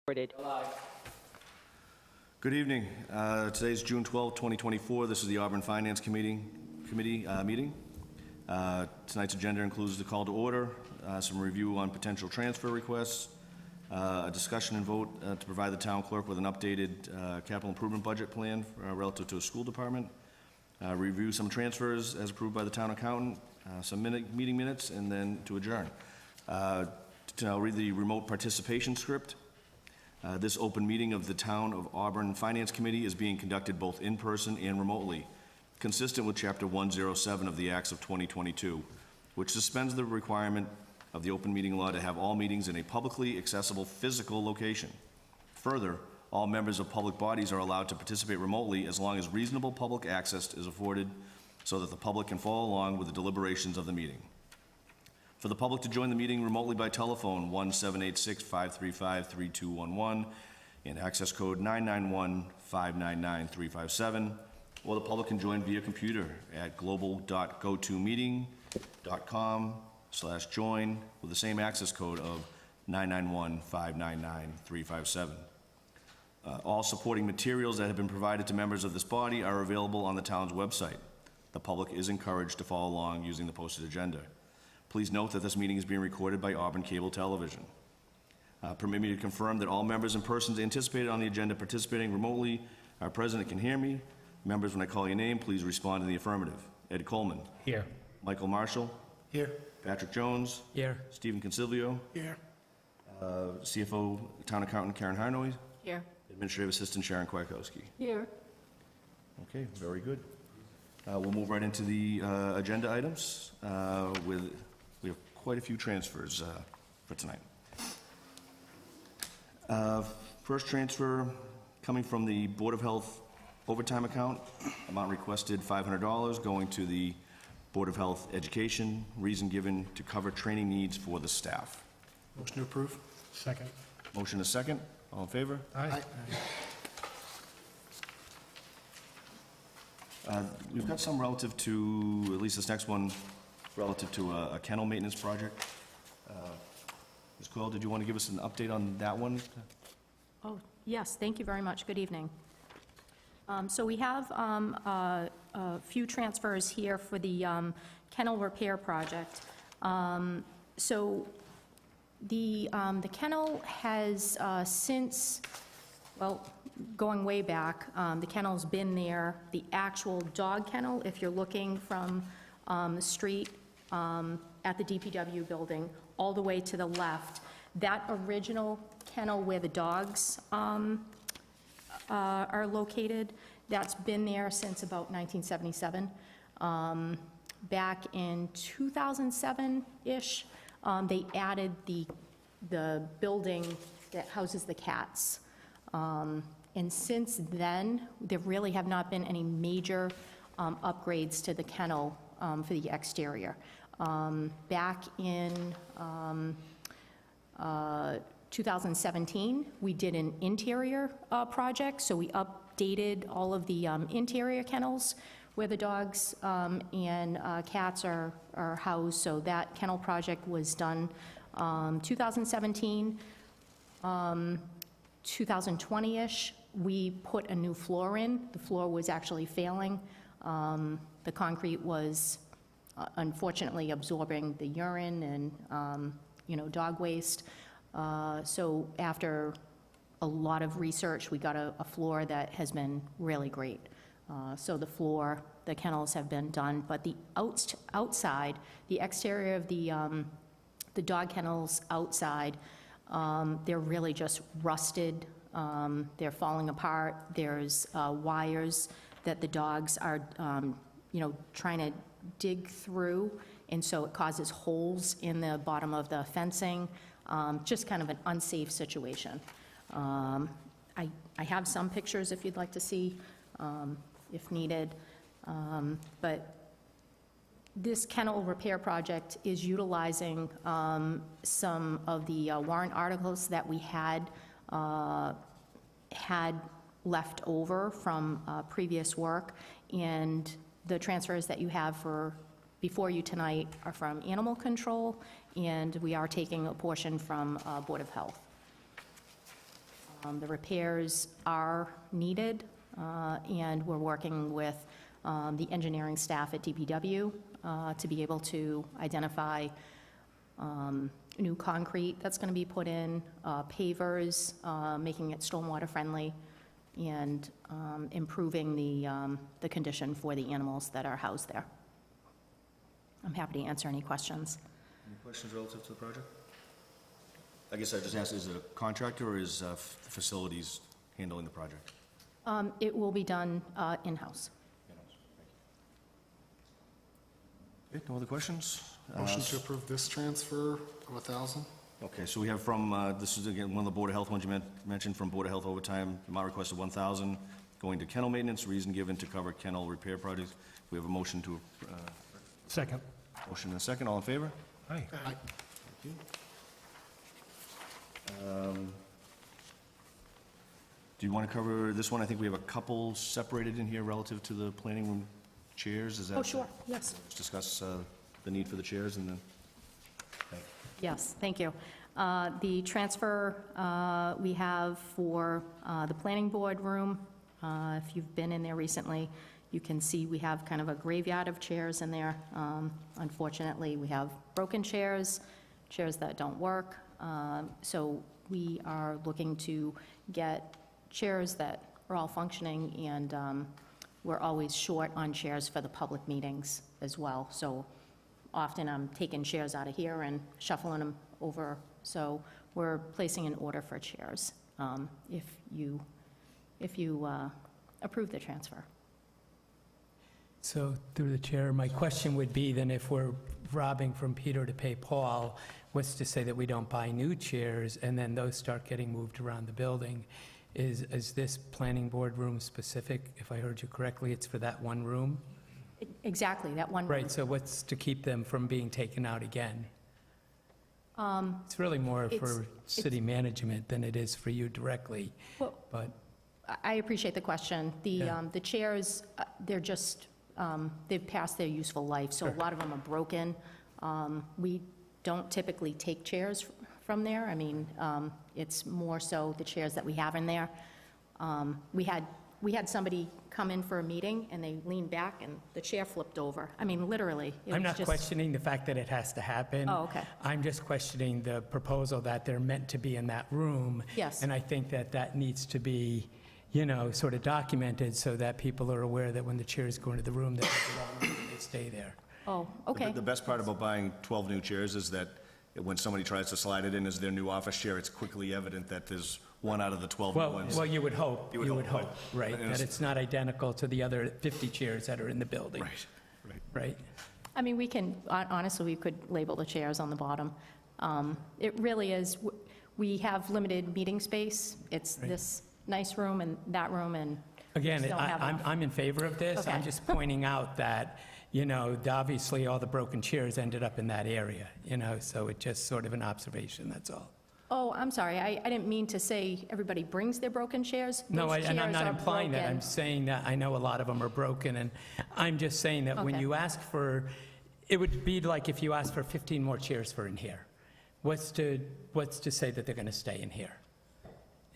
Recorded. Good evening. Today's June 12, 2024. This is the Auburn Finance Committee meeting. Tonight's agenda includes the call to order, some review on potential transfer requests, a discussion and vote to provide the town clerk with an updated capital improvement budget plan relative to a school department, review some transfers as approved by the town accountant, some meeting minutes, and then to adjourn. I'll read the remote participation script. This open meeting of the Town of Auburn Finance Committee is being conducted both in person and remotely, consistent with Chapter 107 of the Acts of 2022, which suspends the requirement of the open meeting law to have all meetings in a publicly accessible physical location. Further, all members of public bodies are allowed to participate remotely as long as reasonable public access is afforded so that the public can follow along with the deliberations of the meeting. For the public to join the meeting remotely by telephone, 1-786-535-3211 and access code 991-599-357, or the public can join via computer at global.gotomeeting.com/join with the same access code of 991-599-357. All supporting materials that have been provided to members of this body are available on the town's website. The public is encouraged to follow along using the posted agenda. Please note that this meeting is being recorded by Auburn Cable Television. Permit me to confirm that all members and persons anticipated on the agenda participating remotely are present and can hear me. Members, when I call your name, please respond in the affirmative. Ed Coleman. Here. Michael Marshall. Here. Patrick Jones. Here. Stephen Consilvio. Here. CFO, Town Accountant Karen Harnoy. Here. Administrative Assistant Sharon Kwiatkowski. Here. Okay, very good. We'll move right into the agenda items. We have quite a few transfers for tonight. First transfer coming from the Board of Health overtime account. Amount requested $500 going to the Board of Health Education. Reason given to cover training needs for the staff. Motion to approve. Second. Motion a second. All in favor? Aye. We've got some relative to, at least this next one, relative to a kennel maintenance project. Ms. Coyle, did you want to give us an update on that one? Oh, yes, thank you very much. Good evening. So we have a few transfers here for the kennel repair project. So the kennel has since, well, going way back, the kennel's been there. The actual dog kennel, if you're looking from the street at the DPW building, all the way to the left, that original kennel where the dogs are located, that's been there since about 1977. Back in 2007-ish, they added the building that houses the cats. And since then, there really have not been any major upgrades to the kennel for the exterior. Back in 2017, we did an interior project, so we updated all of the interior kennels where the dogs and cats are housed, so that kennel project was done 2017. 2020-ish, we put a new floor in. The floor was actually failing. The concrete was unfortunately absorbing the urine and, dog waste. So after a lot of research, we got a floor that has been really great. So the kennels have been done, but the outside, the exterior of the dog kennels outside, they're really just rusted. They're falling apart. There's wires that the dogs are, trying to dig through, and so it causes holes in the bottom of the fencing. Just kind of an unsafe situation. I have some pictures if you'd like to see, if needed. But this kennel repair project is utilizing some of the warrant articles that we had left over from previous work, and the transfers that you have before you tonight are from Animal Control, and we are taking a portion from Board of Health. The repairs are needed, and we're working with the engineering staff at DPW to be able to identify new concrete that's going to be put in, pavers, making it stormwater friendly, and improving the condition for the animals that are housed there. I'm happy to answer any questions. Any questions relative to the project? I guess I just asked, is it a contractor or is facilities handling the project? It will be done in-house. Okay, no other questions? Motion to approve this transfer of 1,000? Okay, so we have from, this is again, one of the Board of Health ones you mentioned, from Board of Health overtime, amount requested 1,000, going to kennel maintenance, reason given to cover kennel repair projects. We have a motion to, Second. motion and a second, all in favor? Aye. Aye. Do you want to cover this one? I think we have a couple separated in here relative to the planning room chairs, is that? Oh, sure, yes. Let's discuss the need for the chairs and then, Yes, thank you. The transfer we have for the planning board room, if you've been in there recently, you can see we have kind of a graveyard of chairs in there. Unfortunately, we have broken chairs, chairs that don't work. So we are looking to get chairs that are all functioning, and we're always short on chairs for the public meetings as well. So often I'm taking chairs out of here and shuffling them over. So we're placing an order for chairs if you approve the transfer. So, through the chair, my question would be then, if we're robbing from Peter to pay Paul, what's to say that we don't buy new chairs and then those start getting moved around the building? Is this planning board room specific? If I heard you correctly, it's for that one room? Exactly, that one. Right, so what's to keep them from being taken out again? It's really more for city management than it is for you directly, Well, but, I appreciate the question. Yeah. The chairs, they're just, they've passed their useful life, so a Sure. lot of them are broken. We don't typically take chairs from there. I mean, it's more so the chairs that we have in there. We had somebody come in for a meeting, and they leaned back, and the chair flipped over. I mean, literally. It I'm was not just- questioning the fact that it has to happen. Oh, okay. I'm just questioning the proposal that they're meant to be in that room. Yes. And I think that that needs to be, sort of documented so that people are aware that when the chairs go into the room, that they stay there. Oh, okay. The best part about buying 12 new chairs is that when somebody tries to slide it in as their new office chair, it's quickly evident that there's one out of the 12 new ones. Well, you would hope. You would hope, Right, And that it's- it's not identical to the other 50 chairs that are in the building. Right. Right? I mean, we can, honestly, we could label the chairs on the bottom. It really is, we have limited meeting space. It's Right. this nice room and that room, and Again, just don't have enough. I'm in favor of this. I'm Okay. just pointing out that, obviously all the broken chairs ended up in that area, so it's just sort of an observation, that's all. Oh, I'm sorry, I didn't mean to say everybody brings their broken chairs. No, Those and I'm chairs not are implying that. I'm broken. saying that I know a lot of them are broken, and I'm just saying that when Okay. you ask for, it would be like if you asked for 15 more chairs for in here. What's to say that they're going to stay in here?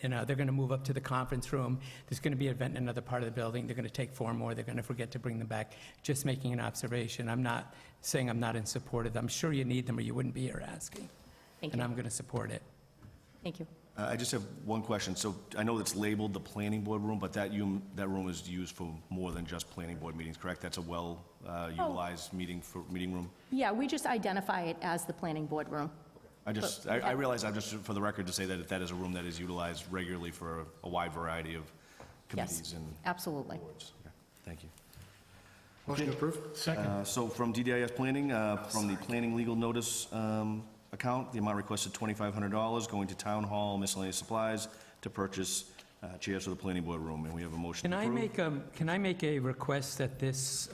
They're going to move up to the conference room. There's going to be an event in another part of the building. They're going to take 4 more. They're going to forget to bring them back. Just making an observation. I'm not saying I'm not in support of them. I'm sure you need them or you wouldn't be here asking. Thank And you, I'm going to support it. thank you. I just have one question. So I know it's labeled the planning board room, but that room is used for more than just planning board meetings, correct? That's a well-utilized meeting room? Yeah, we just identify it as the planning board room. I realize, I'm just, for the record, to say that that is a room that is utilized regularly for a wide variety of committees and Absolutely. boards. Okay, thank you. Motion to approve? Second. So from DDIS Planning, from the planning legal notice account, the amount requested $2,500 going to Town Hall miscellaneous supplies to purchase chairs for the planning board room, and we have a motion to approve. Can I make a request that this,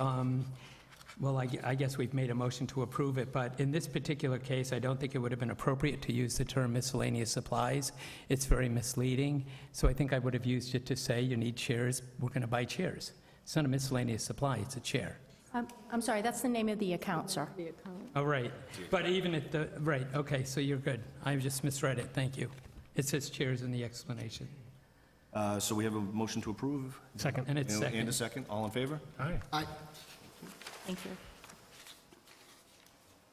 well, I guess we've made a motion to approve it, but in this particular case, I don't think it would have been appropriate to use the term miscellaneous supplies. It's very misleading, so I think I would have used it to say, you need chairs, we're going to buy chairs. It's not a miscellaneous supply, it's a chair. I'm sorry, that's the name of the account, sir. Oh, right, but even right, okay, so you're good. I just misread it, thank you. It says chairs in the explanation. So we have a motion to approve? Second. And it's And a second. second, all in favor? Aye. Aye. Thank you.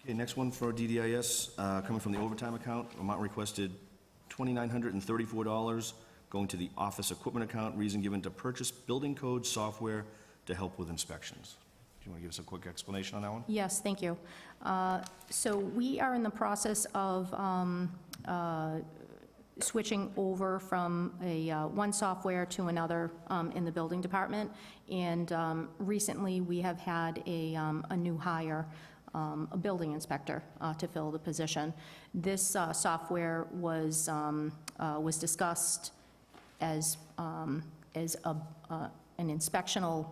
Okay, next one for DDIS, coming from the overtime account, amount requested $2,934, going to the office equipment account, reason given to purchase building code software to help with inspections. Do you want to give us a quick explanation on that one? Yes, thank you. So we are in the process of switching over from one software to another in the building department. And recently, we have had a new hire, a building inspector, to fill the position. This software was discussed as an inspectional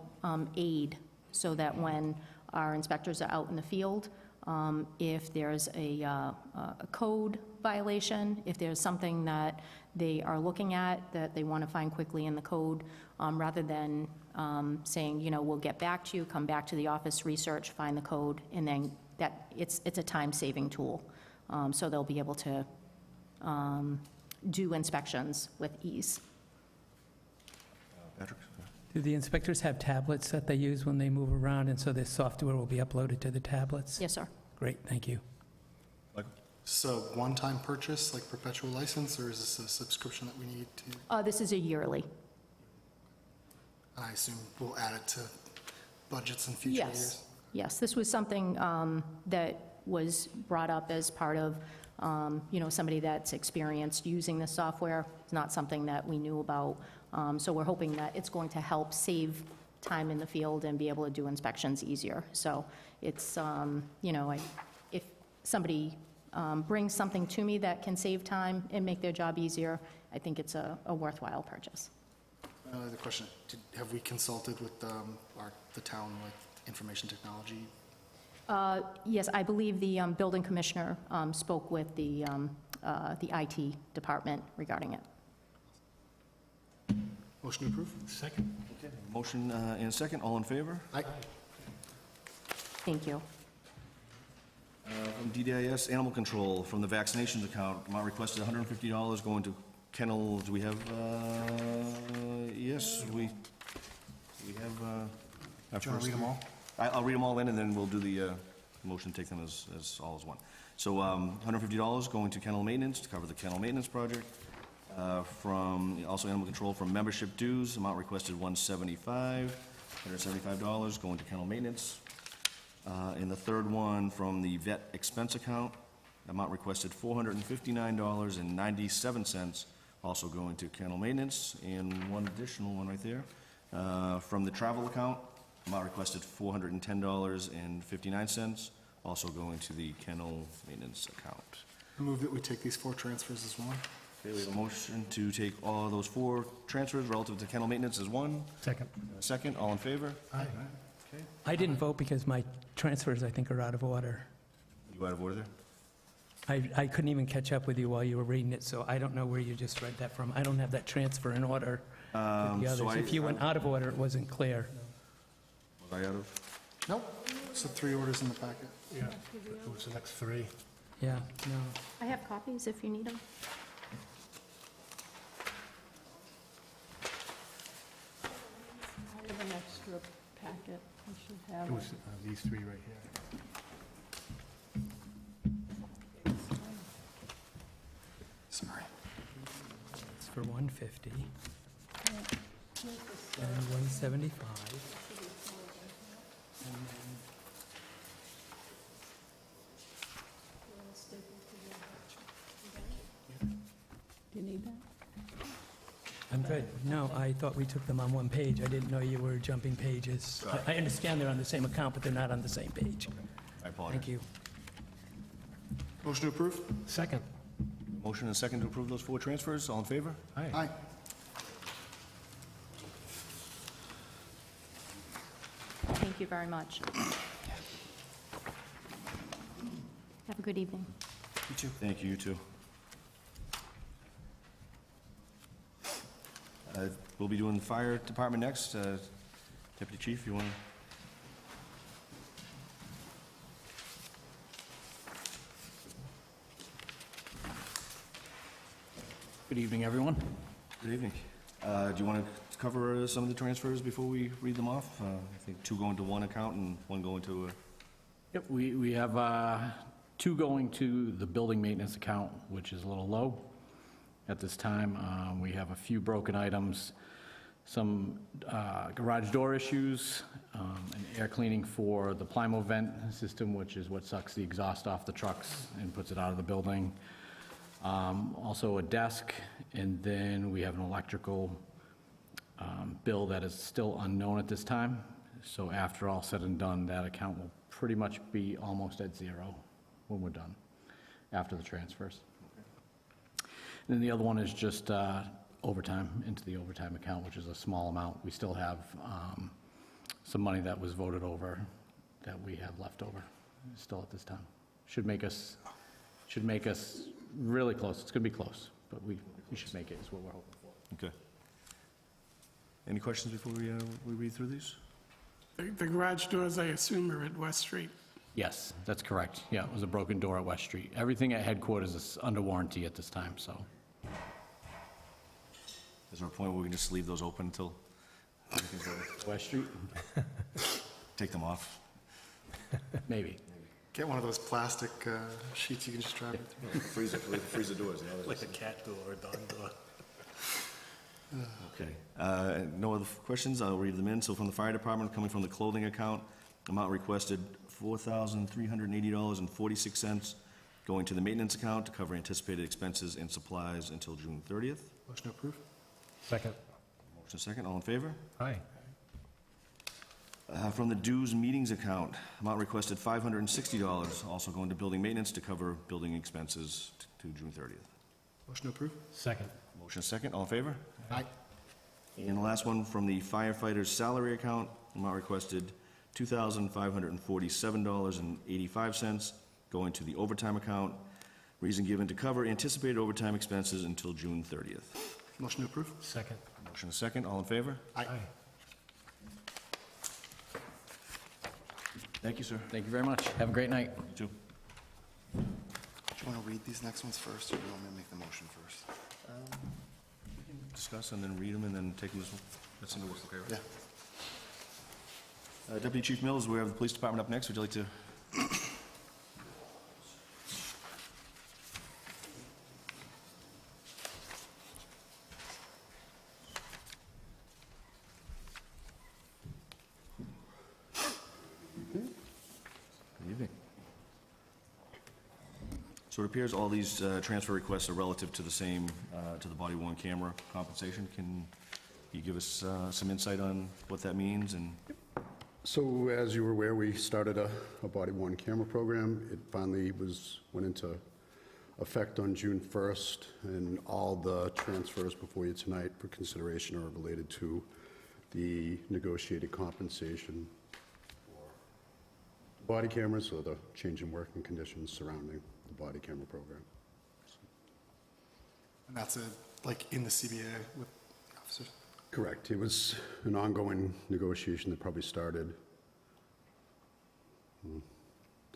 aid, so that when our inspectors are out in the field, if there's a code violation, if there's something that they are looking at that they want to find quickly in the code, rather than saying, you know, we'll get back to you, come back to the office, research, find the code, and then it's a time-saving tool. So they'll be able to do inspections with ease. Patrick? Do the inspectors have tablets that they use when they move around, and so this software will be uploaded to the tablets? Yes, sir. Great, thank you. Michael? So one-time purchase, like perpetual license, or is this a subscription that we need to, This is a yearly. I assume we'll add it to budgets in future years? Yes, yes. This was something that was brought up as part of, you know, somebody that's experienced using this software. It's not something that we knew about. So we're hoping that it's going to help save time in the field and be able to do inspections easier. So it's, you know, if somebody brings something to me that can save time and make their job easier, I think it's a worthwhile purchase. The question, have we consulted with the town, like, information technology? Yes, I believe the building commissioner spoke with the IT department regarding it. Motion to approve? Second. Okay, motion and a second, all in favor? Aye. Thank you. From DDIS Animal Control, from the vaccinations account, amount requested $150 going to kennel, do we have, yes, we have. Do you want to read them all? I'll read them all in, and then we'll do the motion, take them as all as one. So $150 going to kennel maintenance, to cover the kennel maintenance project. From, also animal control, from membership dues, amount requested $175 going to kennel maintenance. And the third one, from the vet expense account, amount requested $459.97, also going to kennel maintenance. And one additional one right there, from the travel account, amount requested $410.59, also going to the kennel maintenance account. I move that we take these 4 transfers as one. Okay, we have a motion to take all those 4 transfers relative to kennel maintenance as one. Second. Second, all in favor? Aye. Okay. I didn't vote because my transfers, I think, are out of order. You out of order there? I couldn't even catch up with you while you were reading it, so I don't know where you just read that from. I don't have that transfer in order with the so others. If you went out of order, it wasn't clear. Was I out of? Nope. So 3 orders in the packet. Yeah, it was the next 3. Yeah, no. I have copies if you need them. I have an extra packet. I should have It it. was these 3 right here. Sorry. It's for 150 and 175. And then Do you need that? I'm good. No, I thought we took them on one page. I didn't know you were jumping pages. I understand they're on the same account, but they're not on the same page. I apologize. Thank you. Motion to approve? Second. Motion and second to approve those 4 transfers, all in favor? Aye. Aye. Thank you very much. Have a good evening. You too. Thank you, you too. We'll be doing the fire department next. Deputy Chief, you want to? Good evening, everyone. Good evening. Do you want to cover some of the transfers before we read them off? I think 2 go into one account and 1 go into a... Yep, we have 2 going to the building maintenance account, which is a little low at this time. We have a few broken items, some garage door issues, and air cleaning for the Plymouth vent system, which is what sucks the exhaust off the trucks and puts it out of the building. Also a desk, and then we have an electrical bill that is still unknown at this time. So after all said and done, that account will pretty much be almost at zero when we're done, after the transfers. And then the other one is just overtime, into the overtime account, which is a small amount. We still have some money that was voted over that we have left over still at this time. Should make us really close. It's going to be close, but we should make it, is what we're hoping for. Okay. Any questions before we read through these? The garage doors, I assume, are at West Street. Yes, that's correct. Yeah, it was a broken door at West Street. Everything at headquarters is under warranty at this time, so. Is there a point where we can just leave those open until everything's ready? West Street? Take them off? Maybe. Get one of those plastic sheets you can just drive it through. Freeze the doors. Like a cat door or a dog door. Okay. No other questions? I'll read them in. So from the fire department, coming from the clothing account, amount requested $4,380.46, going to the maintenance account to cover anticipated expenses and supplies until June 30th. Motion approved. Second. Motion second, all in favor? Aye. From the dues meetings account, amount requested $560, also going to building maintenance to cover building expenses to June 30th. Motion approved. Second. Motion second, all in favor? Aye. And the last one, from the firefighters' salary account, amount requested $2,547.85, going to the overtime account. Reason given to cover anticipated overtime expenses until June 30th. Motion approved. Second. Motion second, all in favor? Aye. Thank you, sir. Thank you very much. Have a great night. You too. Do you want to read these next ones first, or do you want me to make the motion first? Discuss and then read them and then take them as well. That seems to work okay, right? Yeah. Deputy Chief Mills, we have the police department up next. Would you like to? Good evening. So it appears all these transfer requests are relative to the same, to the body-worn camera compensation. Can you give us some insight on what that means and? So as you were aware, we started a body-worn camera program. It finally went into effect on June 1st, and all the transfers before you tonight for consideration are related to the negotiated compensation for body cameras, or the change in working conditions surrounding the body camera program. And that's like in the CBA with the officers? Correct. It was an ongoing negotiation that probably started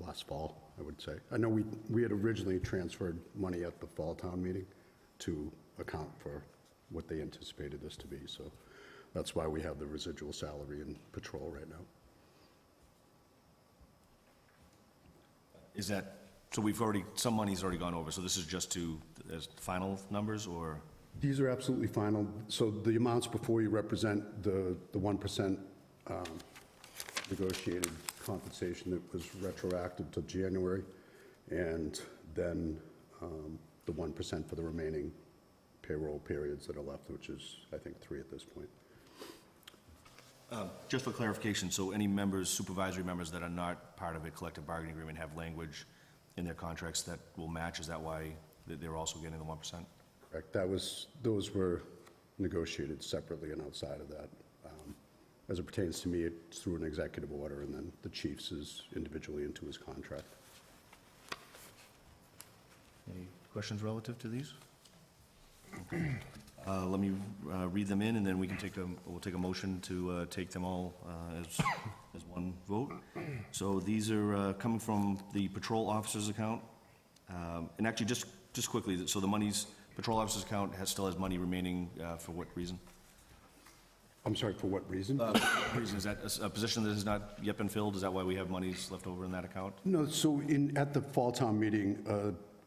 last fall, I would say. I know we had originally transferred money at the fall town meeting to account for what they anticipated this to be, so that's why we have the residual salary in patrol right now. Is that, so some money's already gone over, so this is just as final numbers, or? These are absolutely final. So the amounts before you represent the 1% negotiated compensation that was retroactive to January, and then the 1% for the remaining payroll periods that are left, which is, I think, 3 at this point. Just for clarification, so any members, supervisory members that are not part of a collective bargaining agreement have language in their contracts that will match? Is that why they're also getting the 1%? Correct. Those were negotiated separately and outside of that. As it pertains to me, it's through an executive order, and then the chief's is individually into his contract. Any questions relative to these? Okay. Let me read them in, and then we'll take a motion to take them all as one vote. So these are coming from the patrol officers account. And actually, just quickly, so the patrol officers account still has money remaining for what reason? I'm sorry, for what reason? Reason, is that a position that has not yet been filled? Is that why we have monies left over in that account? No, so at the fall town meeting,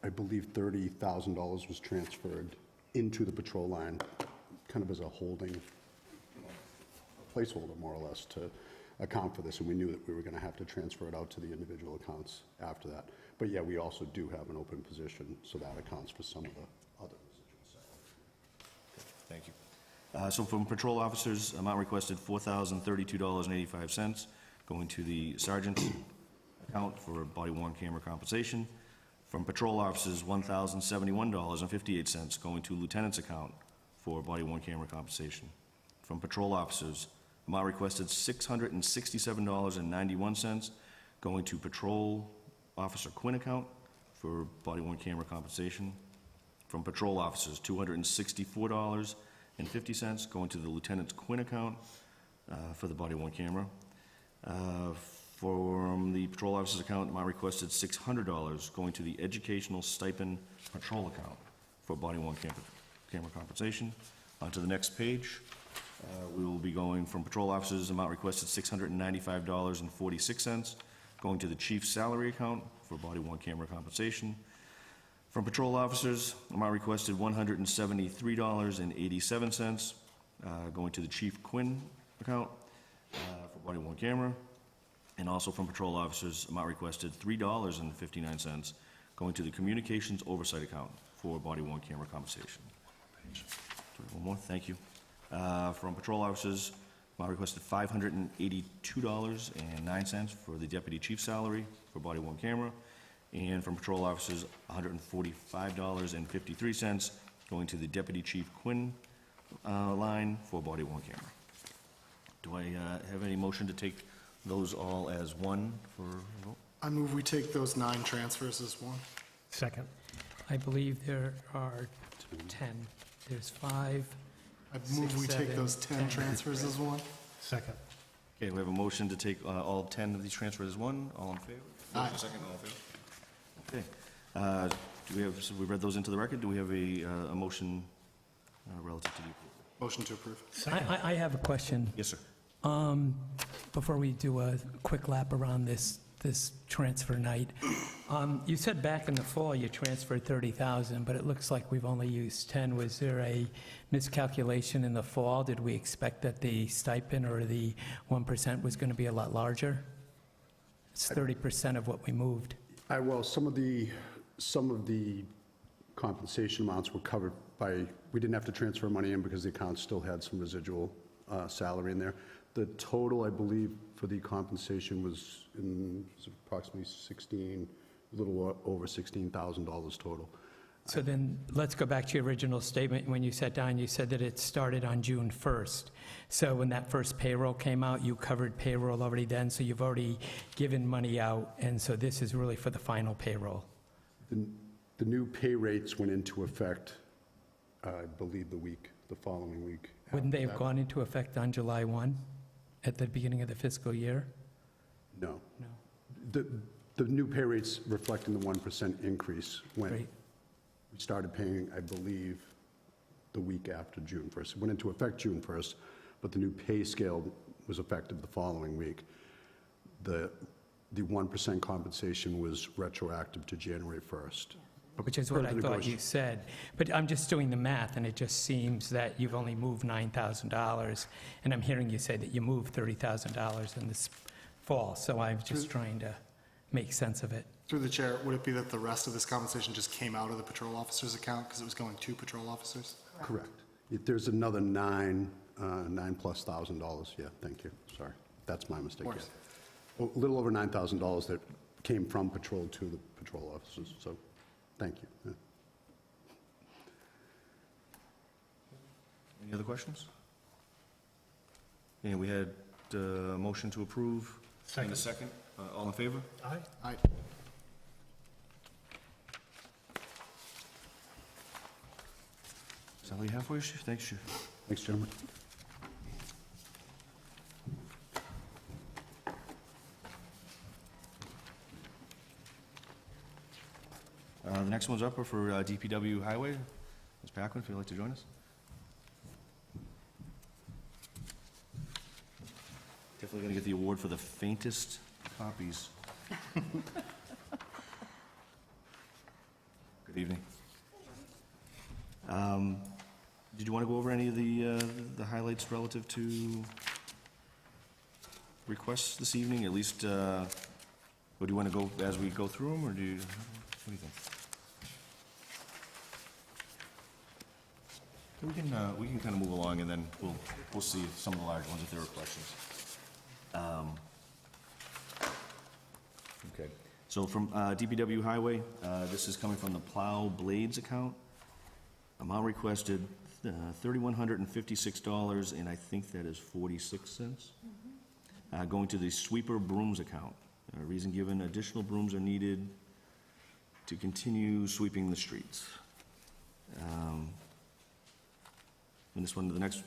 I believe $30,000 was transferred into the patrol line, kind of as a holding placeholder, more or less, to account for this, and we knew that we were going to have to transfer it out to the individual accounts after that. But yeah, we also do have an open position, so that accounts for some of the other positions. Thank you. So from patrol officers, amount requested $4,032.85, going to the sergeant's account for body worn camera compensation. From patrol officers, $1,071.58, going to lieutenant's account for body worn camera compensation. From patrol officers, amount requested $667.91, going to patrol officer Quinn account for body worn camera compensation. From patrol officers, $264.50, going to the lieutenant's Quinn account for the body worn camera. From the patrol officer's account, amount requested $600, going to the educational stipend patrol account for body worn camera compensation. On to the next page, we will be going from patrol officers, amount requested $695.46, going to the chief's salary account for body worn camera compensation. From patrol officers, amount requested $173.87, going to the Chief Quinn account for body worn camera. And also from patrol officers, amount requested $3.59, going to the communications oversight account for body worn camera compensation. One more, thank you. From patrol officers, amount requested $582.09 for the deputy chief's salary for body worn camera. And from patrol officers, $145.53, going to the Deputy Chief Quinn line for body worn camera. Do I have any motion to take those all as one for a vote? I move we take those 9 transfers as one. Second. I believe there are 10. There's 5. I move we 6, take 7, those 10 10. transfers as one. Second. Okay, we have a motion to take all 10 of these transfers as one. All in favor? Aye. Second, all in favor? Okay. Do we have, so we read those into the record. Do we have a motion relative to the approval? Motion to approve. I have a question. Yes, sir. Before we do a quick lap around this transfer night, you said back in the fall you transferred 30,000, but it looks like we've only used 10. Was there a miscalculation in the fall? Did we expect that the stipend or the 1% was going to be a lot larger? It's 30% of what we moved. Well, some of the compensation amounts were covered by, we didn't have to transfer money in because the account still had some residual salary in there. The total, I believe, for the compensation was approximately a little over $16,000 total. So then, let's go back to your original statement. When you sat down, you said that it started on June 1st. So when that first payroll came out, you covered payroll already then, so you've already given money out, and so this is really for the final payroll. The new pay rates went into effect, I believe, the following week. Wouldn't they after have that. gone into effect on July 1, at the beginning of the fiscal year? No. No. The new pay rates reflecting the 1% increase when Right. we started paying, I believe, the week after June 1st. It went into effect June 1st, but the new pay scale was effective the following week. The 1% compensation was retroactive to January 1st. Which is what I Per the thought you said. But I'm just doing the math, and it just seems that you've only moved $9,000, and I'm hearing you say that you moved $30,000 in this fall, so I'm just trying to make sense of it. Through the chair, would it be that the rest of this compensation just came out of the patrol officers' account because it was going to patrol officers? Correct. There's another $9+ thousand. Yeah, thank you. Sorry. That's my mistake. Of course. Yeah. A little over $9,000 that came from patrol to the patrol officers, so thank you. Yeah. Any other questions? And we had a motion to approve. And a second. All in favor? Aye. Aye. Is that all you have for you, Chief? Thanks, Chief. Thanks, gentlemen. The next one's up for DPW Highway. Ms. Paquin, if you'd like to join us. Definitely gonna get the award for the faintest copies. Good evening. Did you want to go over any of the highlights relative to requests this evening? At least, or do you want to go as we go through them, or what do you think? We can kind of move along, and then we'll see some of the large ones if there are questions. Okay, so from DPW Highway, this is coming from the plow blades account. Amount requested, $3,156, and I think that is 46 cents. Going to the sweeper brooms account. Reason given, additional brooms are needed to continue sweeping the streets. And this one, the next,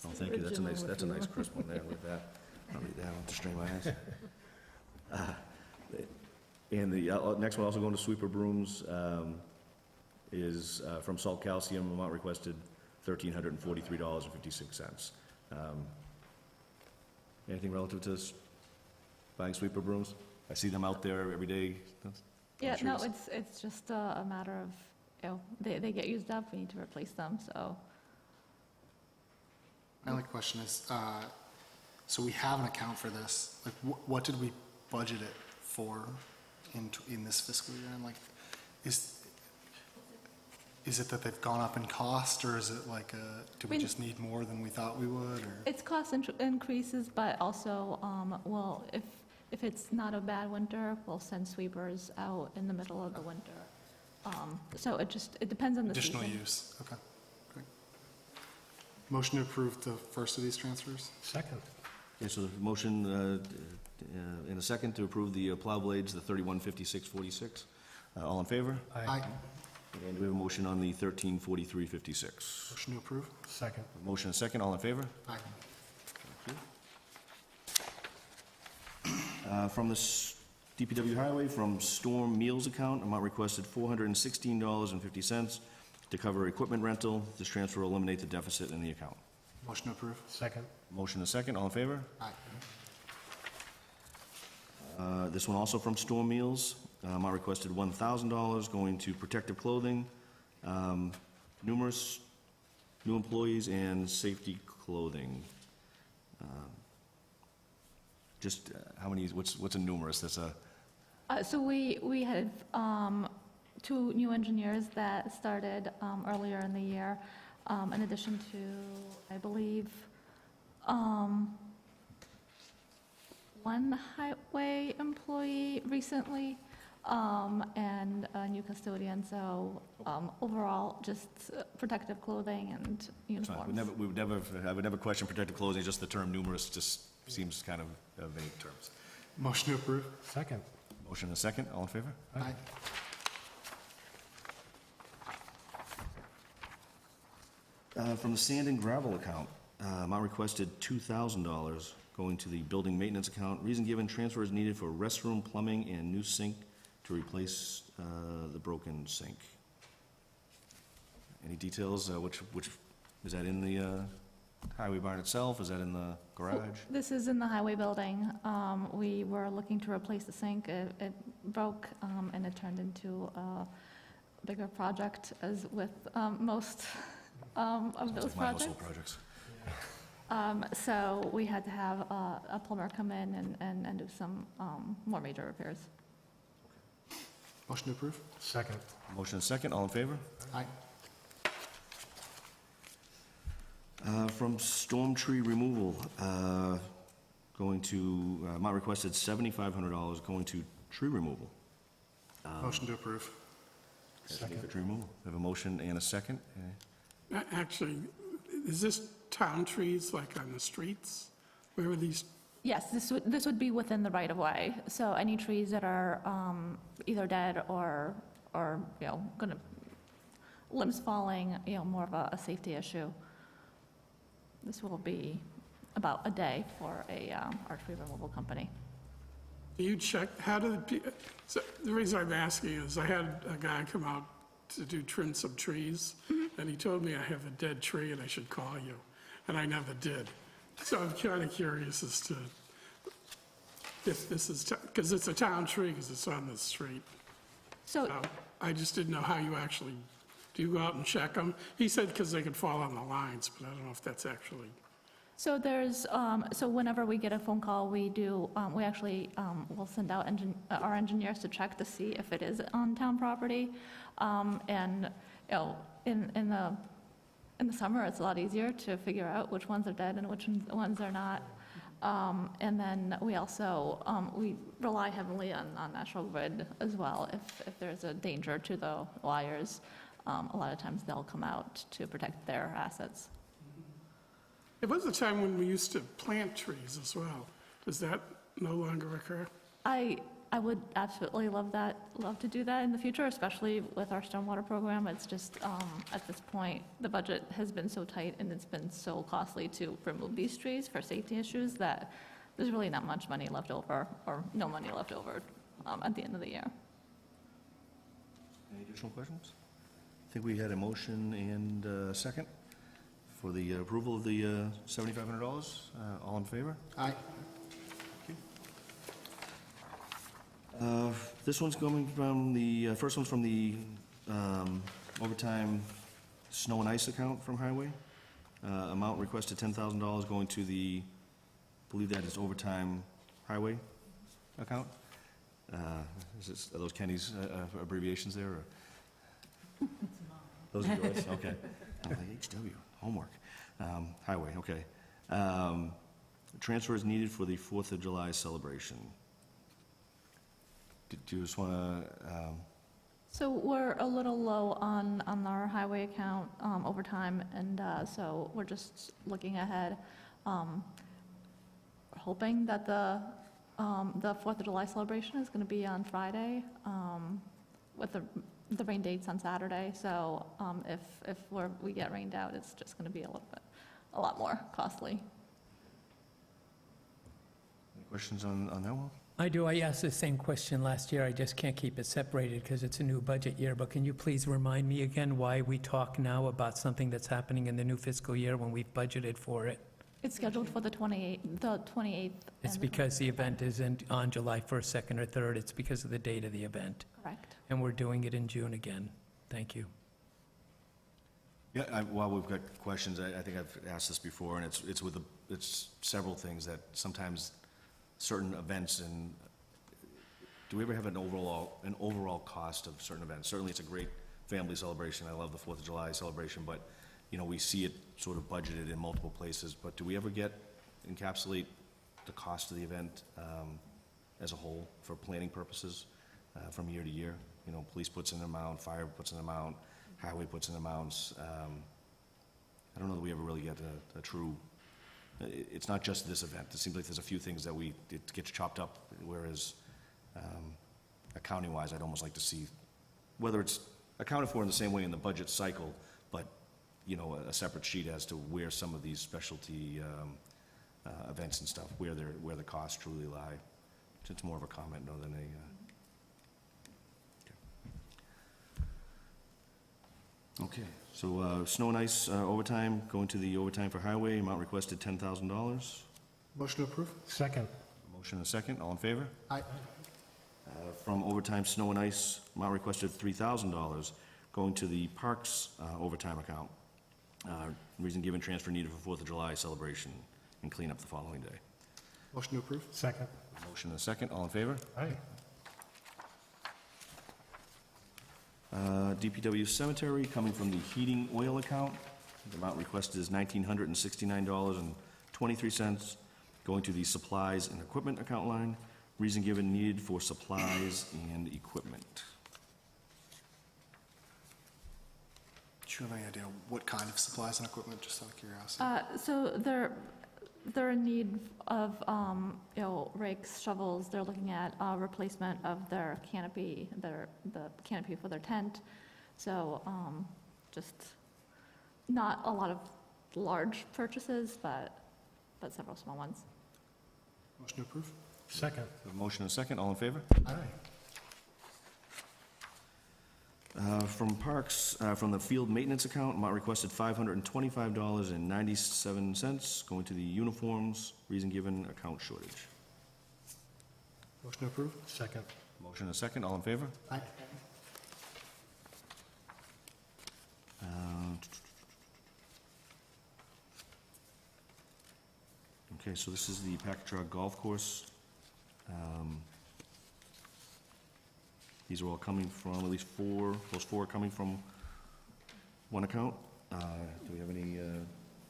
oh, thank you, that's a nice crisp one there with that. I'll read that one to strain my eyes. And the next one, also going to sweeper brooms, is from Salt Calcium, amount requested $1,343.56. Anything relative to buying sweeper brooms? I see them out there every day. Yeah, no, it's just a matter of, they get used up, we need to replace them, so. My only question is, so we have an account for this, like, what did we budget it for in this fiscal year? And like, is it that they've gone up in cost, or is it like, do we just need more than we thought we would, or? It's cost increases, but also, well, if it's not a bad winter, we'll send sweepers out in the middle of the winter. So it depends on the season. Additional use, okay, great. Motion to approve the first of these transfers? Second. Okay, so the motion in a second to approve the plow blades, the 315646. All in favor? Aye. And we have a motion on the 134356. Motion to approve? Second. Motion and a second, all in favor? Aye. From the DPW Highway, from Storm Meals account, amount requested $416.50 to cover equipment rental. This transfer will eliminate the deficit in the account. Motion to approve? Second. Motion and a second, all in favor? Aye. This one also from Storm Meals, amount requested $1,000 going to protective clothing, numerous new employees, and safety clothing. Just how many, what's a numerous? That's a, So we had 2 new engineers that started earlier in the year, in addition to, I believe, 1 highway employee recently, and a new custodian, so overall, just protective clothing and it's uniforms. fine. I would never question protective clothing, just the term numerous just seems kind of vague terms. Motion to approve? Second. Motion and a second, all in favor? Aye. From the sand and gravel account, amount requested $2,000 going to the building maintenance account. Reason given, transfer is needed for restroom, plumbing, and new sink to replace the broken sink. Any details, which, is that in the highway barn itself? Is that in the garage? This is in the highway building. We were looking to replace the sink. It broke, and it turned into a bigger project, as with most of those Sounds like my household projects. projects. So we had to have a plumber come in and do some more major repairs. Motion to approve? Second. Motion and second, all in favor? Aye. From storm tree removal, going to, amount requested $7,500 going to tree removal. Motion to approve? Second. For tree removal. We have a motion and a second. Actually, is this town trees like on the streets? Where are these? Yes, this would be within the right-of-way. So any trees that are either dead or gonna, limbs falling, more of a safety issue. This will be about a day for our tree removal company. Do you check, so the reason I'm asking is I had a guy come out to trim some trees, and he told me I have a dead tree and I should call you, and I never did. So I'm kind of curious as to if this is, because it's a town tree, because it's on the street. So, So I just didn't know how you actually, do you go out and check them? He said because they could fall on the lines, but I don't know if that's actually, so there's, so whenever we get a phone call, we do, we actually will send out our engineers to check to see if it is on town property. And, you know, in the summer, it's a lot easier to figure out which ones are dead and which ones are not. And then we also, we rely heavily on National Grid as well. If there's a danger to the wires, a lot of times they'll come out to protect their assets. it was a time when we used to plant trees as well. Does that no longer occur? I would absolutely love to do that in the future, especially with our stormwater program. It's just, at this point, the budget has been so tight and it's been so costly to remove these trees for safety issues that there's really not much money left over, or no money left over, at the end of the year. Any additional questions? I think we had a motion and a second for the approval of the $7,500. All in favor? Aye. This one's coming from the, first one's from the overtime snow and ice account from Highway. Amount requested $10,000 going to the, I believe that is overtime highway account. Are those Kenny's abbreviations there, or? Those are yours, okay. I'm like, HW, homework. Highway, okay. Transfer is needed for the 4th of July celebration. Do you just want to, So we're a little low on our highway account overtime, and so we're just looking ahead, hoping that the 4th of July celebration is going to be on Friday, with the rain dates on Saturday. So if we get rained out, it's just going to be a lot more costly. any questions on that one? I do. I asked the same question last year. I just can't keep it separated because it's a new budget year. But can you please remind me again why we talk now about something that's happening in the new fiscal year when we've budgeted for it? It's scheduled for the 28th. It's because the event isn't on July 1st, 2nd, or 3rd. It's because of the date of the event. Correct. And we're doing it in June again. Thank you. Yeah, while we've got questions, I think I've asked this before, and it's several things that sometimes certain events, and do we ever have an overall cost of certain events? Certainly, it's a great family celebration. I love the 4th of July celebration, but, you know, we see it sort of budgeted in multiple places. But do we ever encapsulate the cost of the event as a whole for planning purposes from year to year? You know, police puts in an amount, fire puts in an amount, highway puts in amounts. I don't know that we ever really get a true, it's not just this event. It seems like there's a few things that it gets chopped up, whereas accounting-wise, I'd almost like to see whether it's accounted for in the same way in the budget cycle, but, you know, a separate sheet as to where some of these specialty events and stuff, where the costs truly lie. It's more of a comment, no, than a... Okay, so snow and ice overtime, going to the overtime for highway, amount requested $10,000. Motion to approve? Second. Motion and a second, all in favor? Aye. From overtime snow and ice, amount requested $3,000, going to the parks overtime account. Reason given, transfer needed for 4th of July celebration and cleanup the following day. Motion to approve? Second. Motion and a second, all in favor? Aye. DPW cemetery, coming from the heating oil account. The amount requested is $1,969.23, going to the supplies and equipment account line. Reason given, needed for supplies and equipment. Do you have any idea what kind of supplies and equipment, just out of curiosity? So they're in need of, you know, rakes, shovels. They're looking at replacement of their canopy, the canopy for their tent. So just not a lot of large purchases, but several small ones. Motion to approve? Second. A motion and a second, all in favor? Aye. From Parks, from the field maintenance account, amount requested $525.97, going to the uniforms, reason given, account shortage. Motion approved? Second. Motion and a second, all in favor? Aye. Okay, so this is the Packagug Golf Course. These are all coming from, at least four, those four are coming from one account. Do we have any,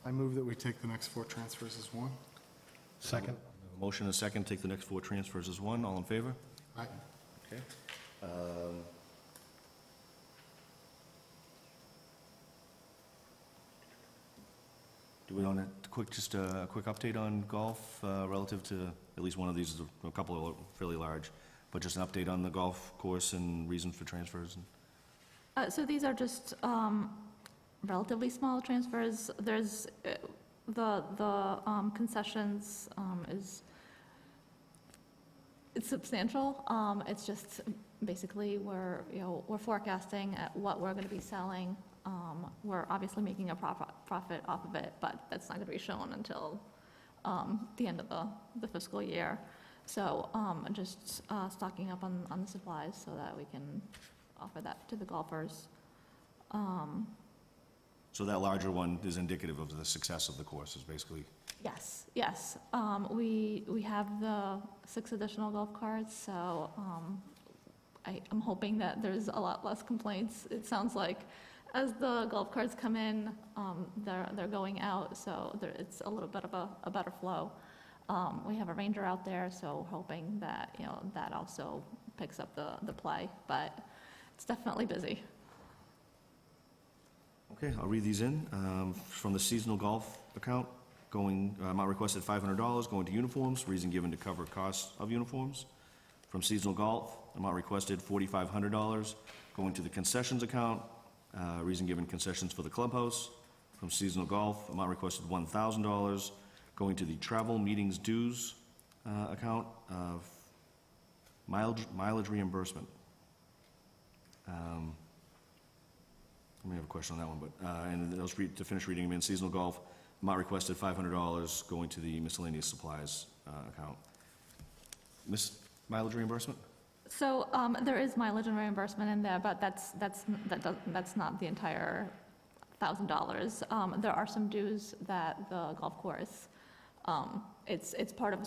I move that we take the next 4 transfers as one. Second. motion and a second, take the next 4 transfers as one, all in favor? Aye. Okay. Do we want just a quick update on golf relative to, at least one of these, is a couple are fairly large, but just an update on the golf course and reasons for transfers? So these are just relatively small transfers. There's, the concessions it's substantial. It's just basically we're forecasting at what we're going to be selling. We're obviously making a profit off of it, but that's not going to be shown until the end of the fiscal year. So just stocking up on the supplies so that we can offer that to the golfers. So that larger one is indicative of the success of the course, is basically? Yes, yes. We have the 6 additional golf carts, so I'm hoping that there's a lot less complaints. It sounds like as the golf carts come in, they're going out, so it's a little bit of a better flow. We have a ranger out there, so hoping that, that also picks up the play, but it's definitely busy. Okay, I'll read these in. From the seasonal golf account, amount requested $500, going to uniforms, reason given to cover costs of uniforms. From seasonal golf, amount requested $4,500, going to the concessions account, reason given, concessions for the clubhouse. From seasonal golf, amount requested $1,000, going to the travel meetings dues account of mileage reimbursement. I may have a question on that one, but, and those to finish reading them in, seasonal golf, amount requested $500, going to the miscellaneous supplies account. Mileage reimbursement? So there is mileage and reimbursement in there, but that's not the entire $1,000. There are some dues that the golf course, it's part of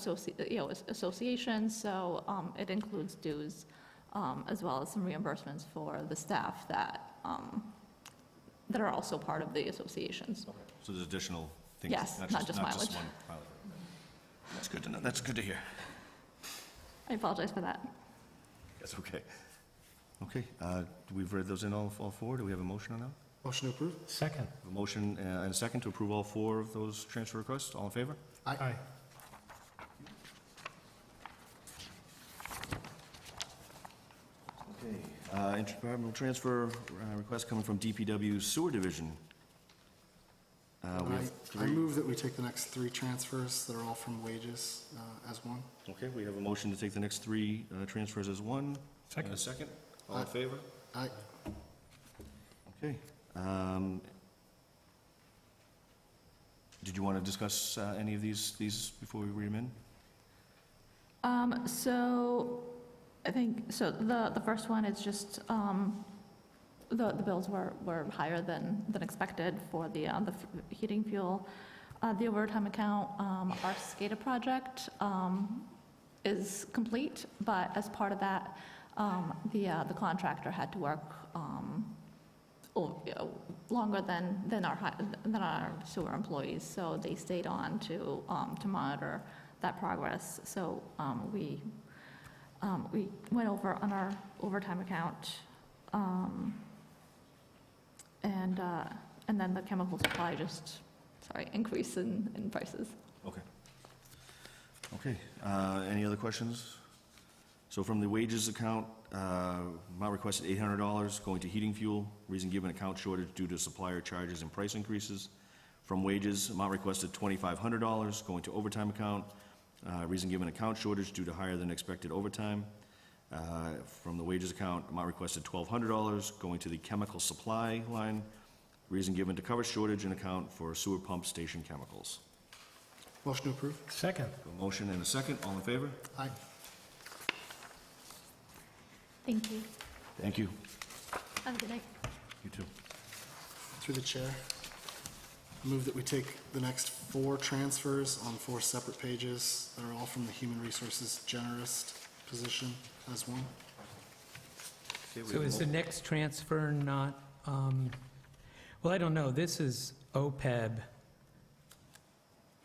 association, so it includes dues as well as some reimbursements for the staff that are also part of the associations. So there's additional things? Yes, not just mileage. one mileage. That's good to know, that's good to hear. I apologize for that. That's okay. Okay, we've read those in all 4. Do we have a motion on that? Motion approved? Second. A motion and a second to approve all 4 of those transfer requests. All in favor? Aye. Okay. Interdepartmental transfer request coming from DPW Sewer Division. We have I 3. move that we take the next 3 transfers that are all from wages as one. Okay, we have a motion to take the next 3 transfers as one. Second. And a second. All in Aye. favor? Aye. Okay. Did you want to discuss any of these before we read them in? So I think, so the first one is just, the bills were higher than expected for the heating fuel. The overtime account, our SCADA project is complete, but as part of that, the contractor had to work longer than our sewer employees, so they stayed on to monitor that progress. So we went over on our overtime account, and then the chemical supply increased in prices. Okay. Okay, any other questions? So from the wages account, amount requested $800, going to heating fuel, reason given, account shortage due to supplier charges and price increases. From wages, amount requested $2,500, going to overtime account, reason given, account shortage due to higher than expected overtime. From the wages account, amount requested $1,200, going to the chemical supply line. Reason given to cover shortage in account for sewer pump station chemicals. Motion to approve? Second. A motion and a second, all in favor? Aye. Thank you. Thank you. Have a good night. You too. Through the chair, move that we take the next 4 transfers on 4 separate pages that are all from the Human Resources Generalist position as one. Okay, we So have a is the next transfer not, well, I don't know, this is OPEB.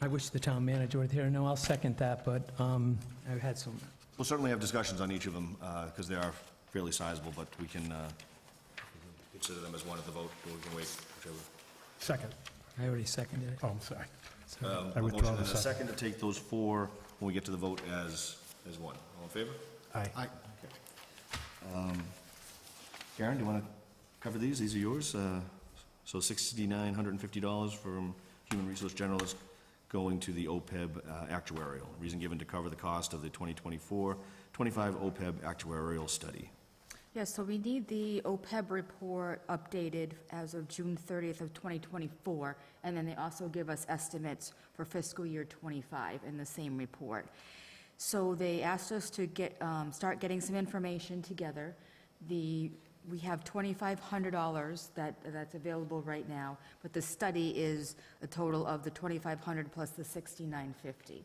I wish the town manager were here. No, I'll second that, but I've had some, We'll certainly have discussions on each of them, because they are fairly sizable, but we can consider them as one at the vote, or we can wait, whichever. Second. I already seconded it. Oh, I'm sorry. So- I A withdraw motion the and a second. second to take those 4 when we get to the vote as one. All in favor? Aye. Aye. Karen, do you want to cover these? These are yours. So $6,950 from Human Resource Generalist going to the OPEB actuarial. Reason given to cover the cost of the 2024-25 OPEB actuarial study. Yes, so we need the OPEB report updated as of June 30th of 2024, and then they also give us estimates for fiscal year '25 in the same report. So they asked us to start getting some information together. We have $2,500 that's available right now, but the study is a total of the $2,500 plus the $6,950.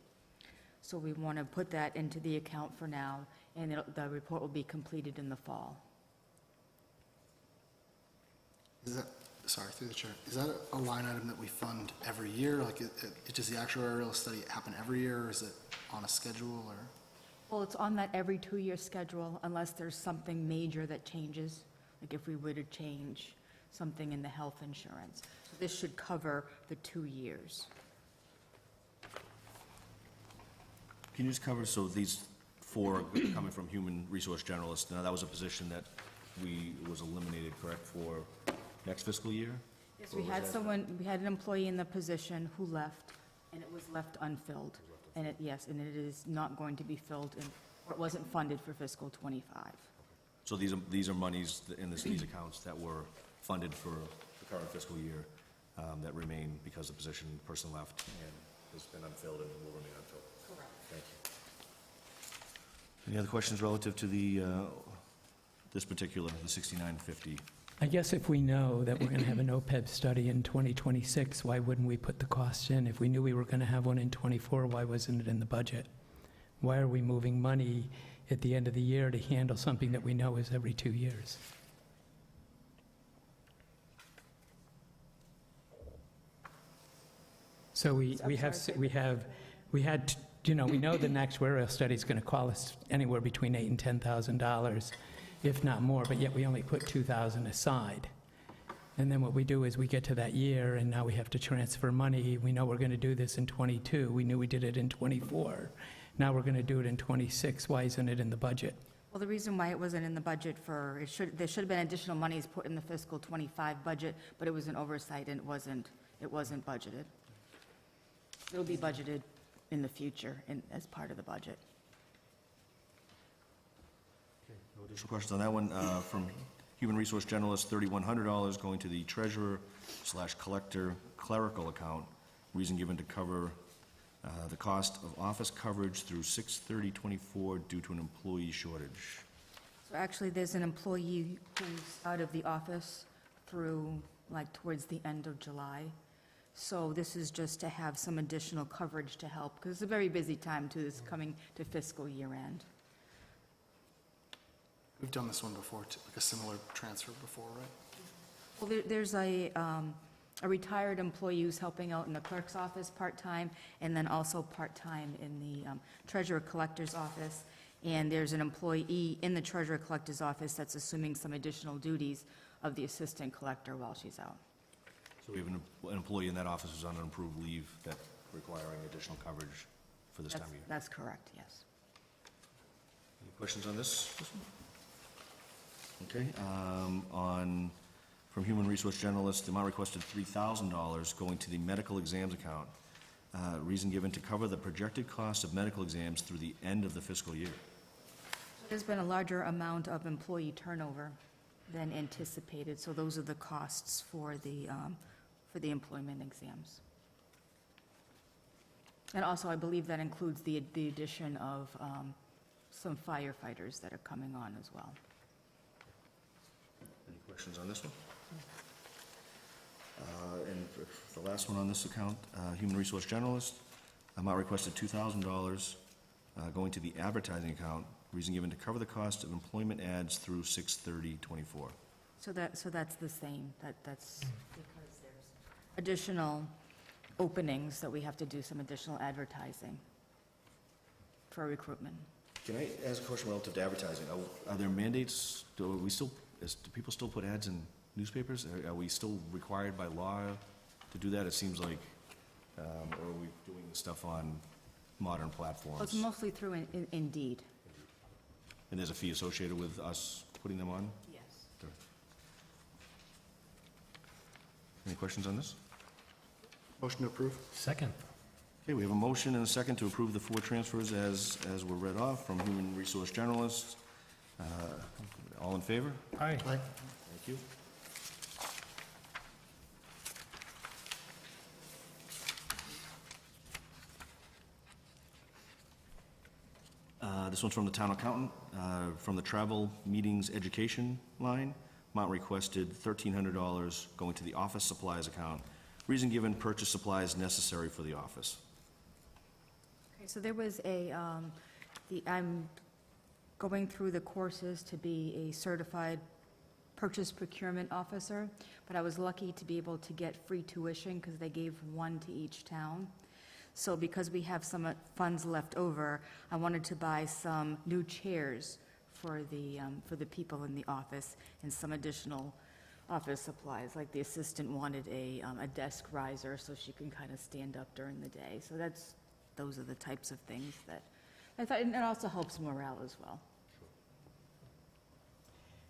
So we want to put that into the account for now, and the report will be completed in the fall. Is that, sorry, through the chair, is that a line item that we fund every year? Like, does the actuarial study happen every year, or is it on a schedule, or? Well, it's on that every 2-year schedule unless there's something major that changes, like if we were to change something in the health insurance. So this should cover the 2 years. Can you just cover, so these 4 coming from Human Resource Generalist, now that was a position that was eliminated, correct, for next fiscal year? Yes, we had an employee in the position who left, and it was left unfilled. And it is not going to be filled, or it wasn't funded for fiscal '25. So these are monies in these accounts that were funded for the current fiscal year that remain because the person left and has been unfilled and will remain unfilled. Correct. Thank you. Any other questions relative to this particular, the 6950? I guess if we know that we're going to have an OPEB study in 2026, why wouldn't we put the costs in? If we knew we were going to have one in '24, why wasn't it in the budget? Why are we moving money at the end of the year to handle something that we know is every 2 years? So we know the actuarial study is going to cost us anywhere between $8,000 and $10,000, if not more, but yet we only put $2,000 aside. And then what we do is we get to that year, and now we have to transfer money. We know we're going to do this in '22. We knew we did it in '24. Now we're going to do it in '26. Why isn't it in the budget? Well, the reason why it wasn't in the budget there should have been additional monies put in the fiscal '25 budget, but it was an oversight and it wasn't budgeted. It'll be budgeted in the future as part of the budget. No additional questions on that one. From Human Resource Generalist, $3,100 going to the treasurer/collector clerical account. Reason given to cover the cost of office coverage through 6/30/24 due to an employee shortage. So actually, there's an employee who's out of the office through, towards the end of July. So this is just to have some additional coverage to help, because it's a very busy time, too, this coming to fiscal year end. We've done this one before, like a similar transfer before, right? Well, there's a retired employee who's helping out in the clerk's office part-time, and then also part-time in the treasurer collector's office. And there's an employee in the treasurer collector's office that's assuming some additional duties of the assistant collector while she's out. So we have an employee in that office who's on an approved leave that requiring additional coverage for this time of year. That's correct, yes. Any questions on this? Okay, from Human Resource Generalist, the amount requested $3,000 going to the medical exams account. Reason given to cover the projected cost of medical exams through the end of the fiscal year. So There's been a larger amount of employee turnover than anticipated, so those are the costs for the employment exams. And also, I believe that includes the addition of some firefighters that are coming on as well. Any questions on this one? And for the last one on this account, Human Resource Generalist, amount requested $2,000 going to the advertising account, reason given to cover the cost of employment ads through 6/30/24. So that's the same, that's because there's additional openings that we have to do some additional advertising for recruitment. Can I ask a question relative to advertising? Are there mandates, do people still put ads in newspapers? Are we still required by law to do that? It seems like, or are we doing the stuff on modern Well, platforms? it's mostly through Indeed. And there's a fee associated with us putting them on? Yes. Any questions on this? Motion to approve? Second. Okay, we have a motion and a second to approve the 4 transfers as were read off from Human Resource Generalist. All in favor? Aye. Thank you. This one's from the town accountant, from the travel meetings education line. Amount requested $1,300 going to the office supplies account. Reason given, purchase supplies necessary for the office. Okay, so there was I'm going through the courses to be a certified purchase procurement officer, but I was lucky to be able to get free tuition because they gave one to each town. So because we have some funds left over, I wanted to buy some new chairs for the people in the office and some additional office supplies, like the assistant wanted a desk riser so she can kind of stand up during the day. So those are the types of things that I thought, and it also helps morale as well.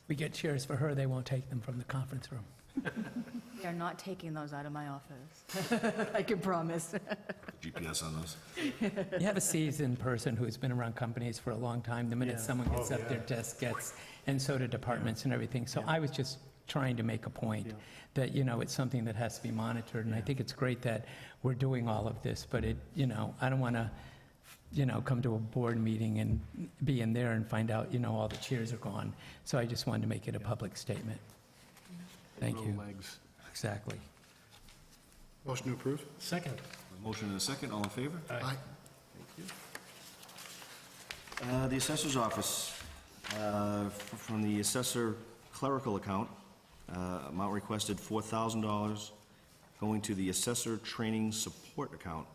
We get chairs for her, they won't take them from the conference room. They are not taking those out of my office. I can promise. GPS on those. You have a seasoned person who's been around companies for a long time. The minute Yeah. someone gets Oh, up, their yeah. desk gets, and so do departments and everything. So Yeah. I was just trying to make a point Yeah. that, it's something that has to be monitored. And I Yeah. think it's great that we're doing all of this, but I don't want to, come to a board meeting and be in there and find out, all the chairs are gone. So I just wanted to make it a public statement. Thank Little you. legs. Exactly. Motion to approve? Second. A motion and a second, all in favor? Aye. The assessor's office, from the assessor clerical account, amount requested $4,000 going to the assessor training support account.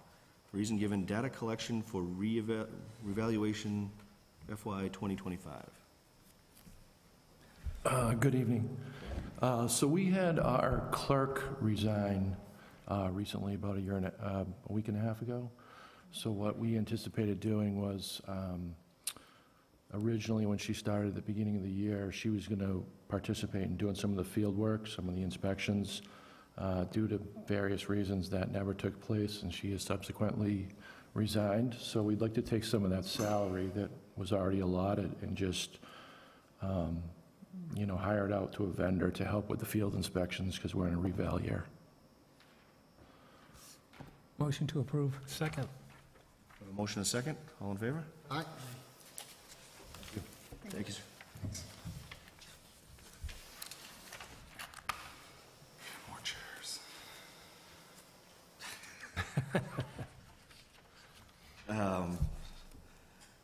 Reason given, data collection for reevaluation FY 2025. Good evening. So we had our clerk resign recently, about a week and a half ago. So what we anticipated doing was, originally when she started at the beginning of the year, she was going to participate in doing some of the field work, some of the inspections. Due to various reasons, that never took place, and she has subsequently resigned. So we'd like to take some of that salary that was already allotted and just hire it out to a vendor to help with the field inspections, because we're in a reval year. Motion to approve. Second. A motion and a second, all in favor? Aye. Thank you, sir. More chairs.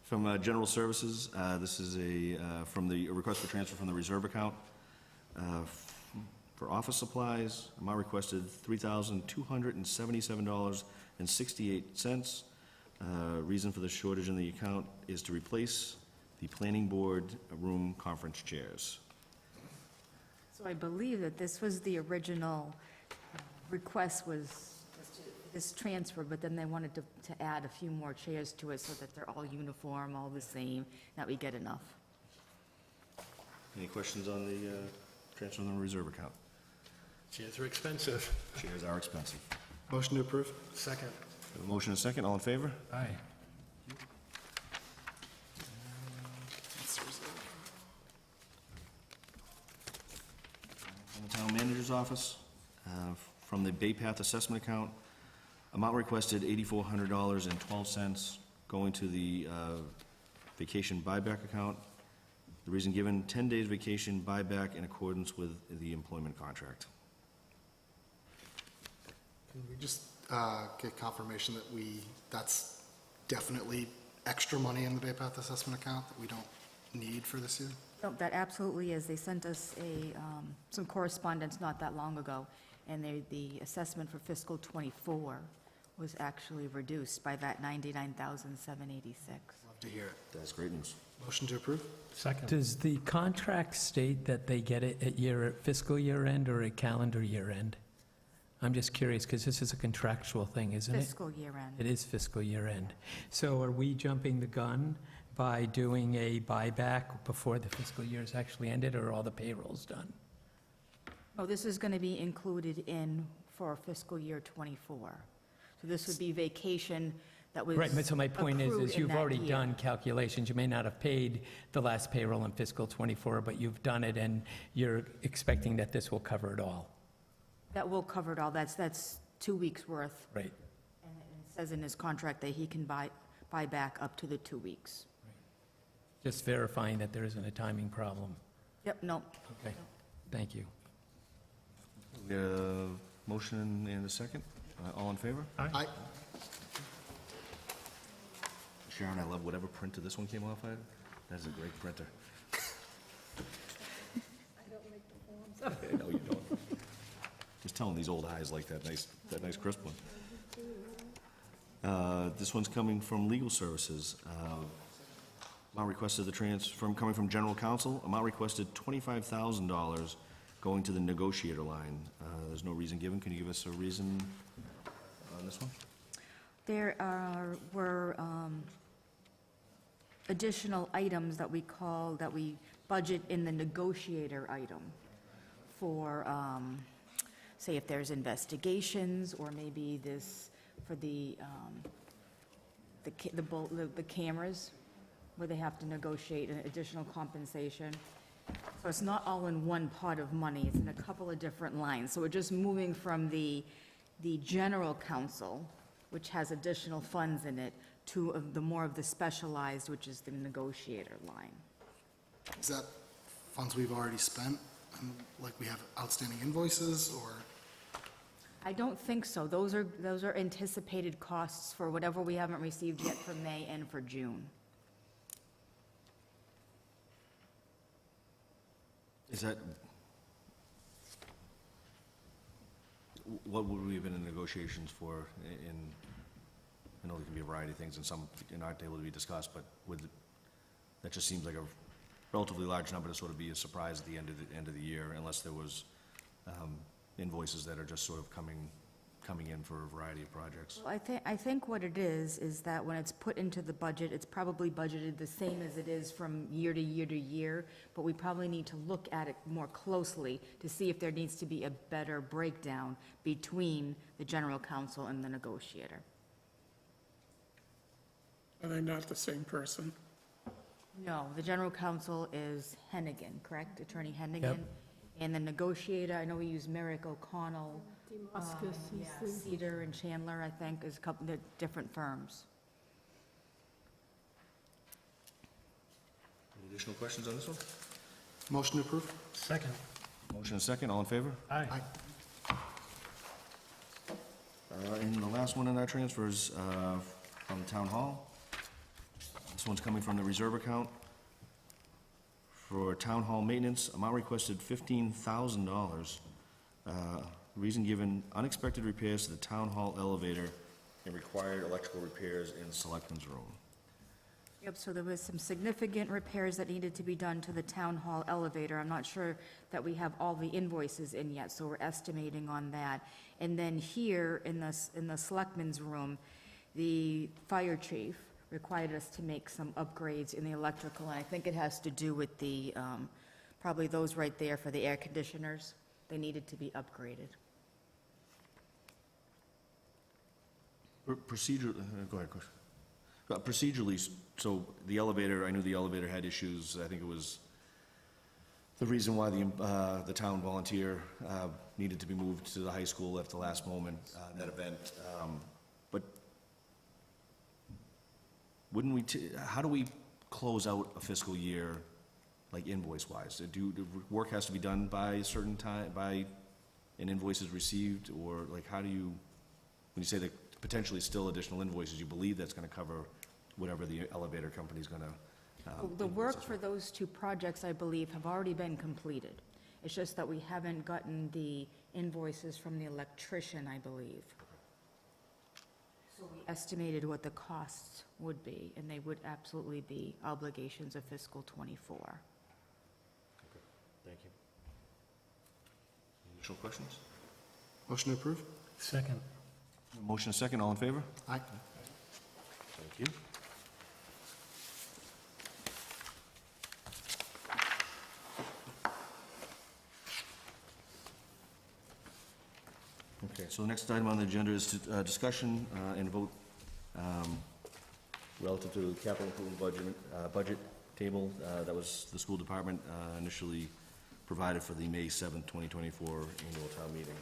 From General Services, this is from the request for transfer from the reserve account. For office supplies, amount requested $3,277.68. Reason for the shortage in the account is to replace the planning board room conference chairs. So I believe that this was the original request was this transfer, but then they wanted to add a few more chairs to it so that they're all uniform, all the same, that we get enough. Any questions on the transfer from the reserve account? Chairs are expensive. Chairs are expensive. Motion to approve? Second. We have a motion and a second, all in favor? Aye. That's the reserve. Town Manager's Office, from the Bay Path Assessment Account. Amount requested $8,400.12, going to the vacation buyback account. The reason given, 10 days vacation buyback in accordance with the employment contract. Can we just get confirmation that that's definitely extra money in the Bay Path Assessment account that we don't need for this year? No, that absolutely is. They sent us some correspondence not that long ago, and the assessment for fiscal '24 was actually reduced by that $99,786. Love to hear it. That's great news. Motion to approve? Second. Does the contract state that they get it at fiscal year end or at calendar year end? I'm just curious, because this is a contractual thing, isn't it? Fiscal year end. It is fiscal year end. So are we jumping the gun by doing a buyback before the fiscal year is actually ended, or all the payroll's done? Oh, this is going to be included in for fiscal year '24. So this would be vacation that was Right, but so my point accrued is in you've that already year. done calculations. You may not have paid the last payroll in fiscal '24, but you've done it, and you're expecting that this will cover it all. That will cover it all. That's 2 weeks' worth. Right. And it says in his contract that he can buy back up to the 2 weeks. Just verifying that there isn't a timing problem. Yep, no. Okay, thank you. We have a motion and a second. All in favor? Aye. Sharon, I love whatever printer this one came off of. That is a great printer. I don't make the forms. I know you don't. Just telling these old eyes like that nice crisp one. This one's coming from Legal Services. Amount requested coming from General Counsel, amount requested $25,000 going to the negotiator line. There's no reason given. Can you give us a reason on this one? There were additional items that we budget in the negotiator item for, say, if there's investigations, or maybe this, for the cameras, where they have to negotiate an additional compensation. So it's not all in one pot of money, it's in a couple of different lines. So we're just moving from the general counsel, which has additional funds in it, to the more of the specialized, which is the negotiator line. Is that funds we've already spent? And, like, we have outstanding invoices, or? I don't think so. Those are anticipated costs for whatever we haven't received yet for May and for June. Is that, what would we have been in negotiations for I know there can be a variety of things, and some aren't able to be discussed, but that just seems like a relatively large number to sort of be a surprise at the end of the year, unless there was invoices that are just sort of coming in for a variety of projects. Well, I think what it is that when it's put into the budget, it's probably budgeted the same as it is from year to year to year, but we probably need to look at it more closely to see if there needs to be a better breakdown between the general counsel and the negotiator. Are they not the same person? No, the general counsel is Hennigan, correct? Attorney Hennigan? Yep. And the negotiator, I know we use Merrick O'Connell. Demuskus Yeah, is the, Cedar and Chandler, I think, is a couple, they're different firms. Any additional questions on this one? Motion to approve? Second. Motion and second, all in favor? Aye. And the last one in our transfers from Town Hall. This one's coming from the reserve account for Town Hall maintenance. Amount requested $15,000. Reason given, unexpected repairs to the Town Hall elevator and required electrical repairs in Selectmen's room. Yep, so there was some significant repairs that needed to be done to the town hall elevator. I'm not sure that we have all the invoices in yet, so we're estimating on that. And then here, in the selectmen's room, the fire chief required us to make some upgrades in the electrical, and I think it has to do with the, probably those right there for the air conditioners. They needed to be upgraded. Procedure, go ahead, Chris. Procedurally, so the elevator, I knew the elevator had issues, I think it was the reason why the town volunteer needed to be moved to the high school at the last moment, that event. But wouldn't we, how do we close out a fiscal year, like invoice-wise? Do work has to be done by a certain time, by an invoice is received, or like how do you, when you say that potentially still additional invoices, you believe that's gonna cover whatever the elevator company's gonna The invoice work us for with? those two projects, I believe, have already been completed. It's just that we haven't gotten the invoices from the electrician, I believe. So we estimated what the costs would be, and they would absolutely be obligations of fiscal '24. Thank you. Additional questions? Motion to approve? Second. Motion and second, all in favor? Aye. Thank you. Okay, so the next item on the agenda is discussion and vote relative to the capital improvement budget table that was the school department initially provided for the May 7th, 2024 annual town meeting.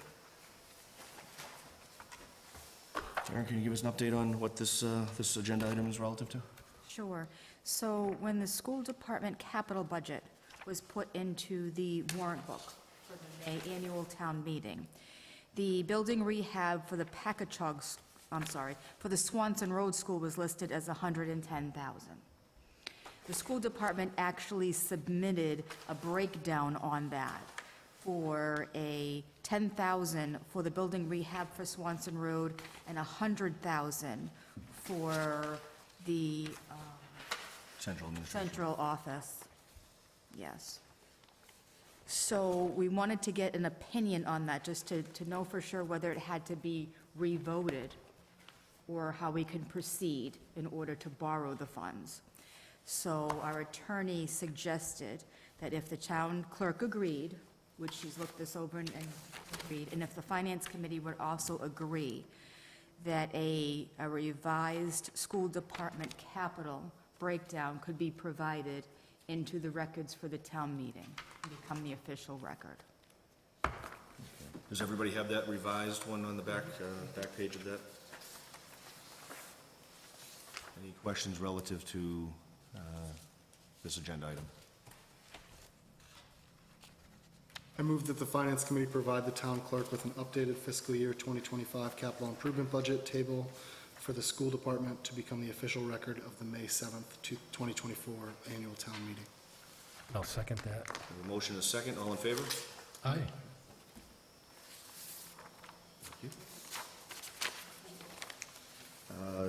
Aaron, can you give us an update on what this agenda item is relative to? Sure. So when the school department capital budget was put into the warrant book for the May annual town meeting, the building rehab for the Packagug, for the Swanson Road School was listed as $110,000. The school department actually submitted a breakdown on that for a $10,000 for the building rehab for Swanson Road and $100,000 for the Central administration. central office. Yes. So we wanted to get an opinion on that, just to know for sure whether it had to be revoted or how we can proceed in order to borrow the funds. So our attorney suggested that if the town clerk agreed, which she's looked this over and agreed, and if the finance committee would also agree, that a revised school department capital breakdown could be provided into the records for the town meeting, and become the official record. Does everybody have that revised one on the back page of that? Any questions relative to this agenda item? I move that the Finance Committee provide the town clerk with an updated fiscal year 2025 capital improvement budget table for the school department to become the official record of the May 7th, 2024 annual town meeting. I'll second that. We have a motion and a second, all in favor? Aye. Thank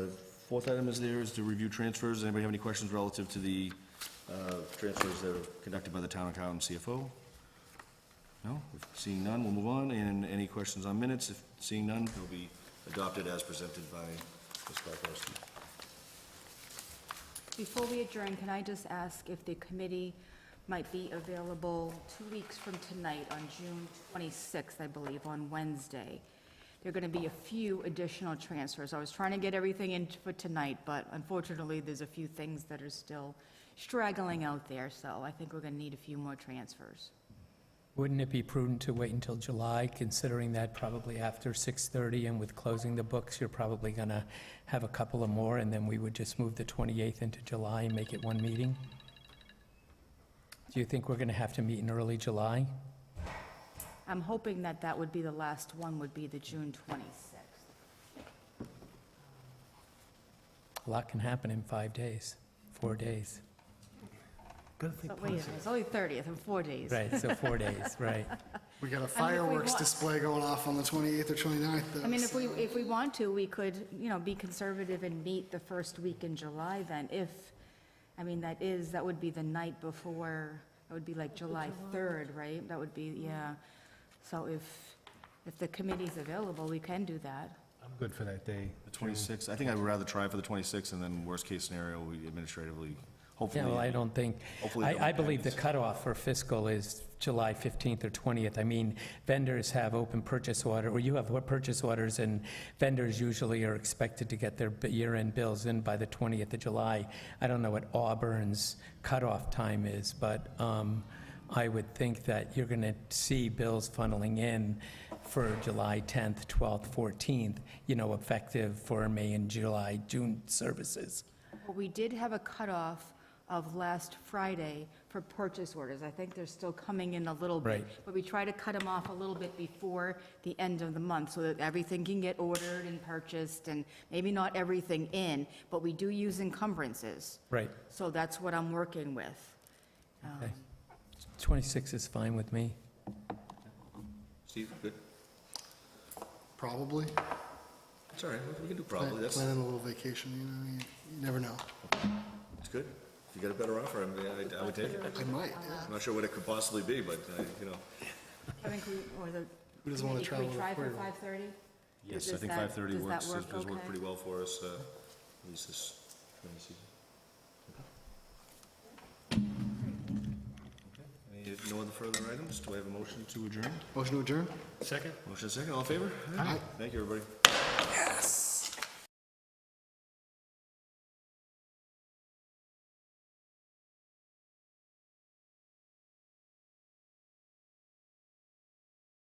you. Fourth item is to review transfers. Does anybody have any questions relative to the transfers that are conducted by the town accountant and CFO? No? If seeing none, we'll move on. And any questions on minutes? If seeing none, they'll be adopted as presented by Ms. Barkowski. Before we adjourn, can I just ask if the committee might be available 2 weeks from tonight on June 26th, I believe, on Wednesday? There are going to be a few additional transfers. I was trying to get everything in for tonight, but unfortunately, there's a few things that are still straggling out there, so I think we're going to need a few more transfers. Wouldn't it be prudent to wait until July, considering that probably after 6:30 and with closing the books, you're probably going to have a couple of more, and then we would just move the 28th into July and make it one meeting? Do you think we're going to have to meet in early July? I'm hoping that that would be the last one, would be the June 26th. A lot can happen in 5 days, 4 days. Gotta think But wait, it's only 30th in 4 days. Right, so 4 days, right. We got a fireworks want- display going off on the 28th or 29th. though, I mean, if so- we want to, we could, be conservative and meet the first week in July then, that would be the night before, that would be like July 3rd, right? That would be, yeah. So if the committee's available, we can do that. I'm good for that day. The 26th, I think I would rather try for the 26th, and then worst-case scenario, we administratively, hopefully. Yeah, well, I don't think, Hopefully I they'll believe the end. cutoff for fiscal is July 15th or 20th. I mean, vendors have open purchase order, or you have purchase orders, and vendors usually are expected to get their year-end bills in by the 20th of July. I don't know what Auburn's cutoff time is, but I would think that you're going to see bills funneling in for July 10th, 12th, 14th, effective for May and July, June services. Well, we did have a cutoff of last Friday for purchase orders. I think they're still coming in a little bit. Right. But we try to cut them off a little bit before the end of the month so that everything can get ordered and purchased, and maybe not everything in, but we do use encumbrances. Right. So that's what I'm working with. Okay. 26 is fine with me. Steve, good? Probably. It's all right, we can do probably, that's, Planning a little vacation, you never know. it's good. If you got a better offer, I would take it. I might, yeah. I'm not sure what it could possibly be, but, Kevin, can we, or the Who doesn't want to committee, travel can we with try for Puerto? 5:30? yes, I Does think that- 5:30 does that works, work does work okay? pretty well for us, at least this season. Any, no other further items? Do I have a motion to adjourn? Motion to adjourn? Second? Motion second, all in favor? Aye. Thank you, everybody.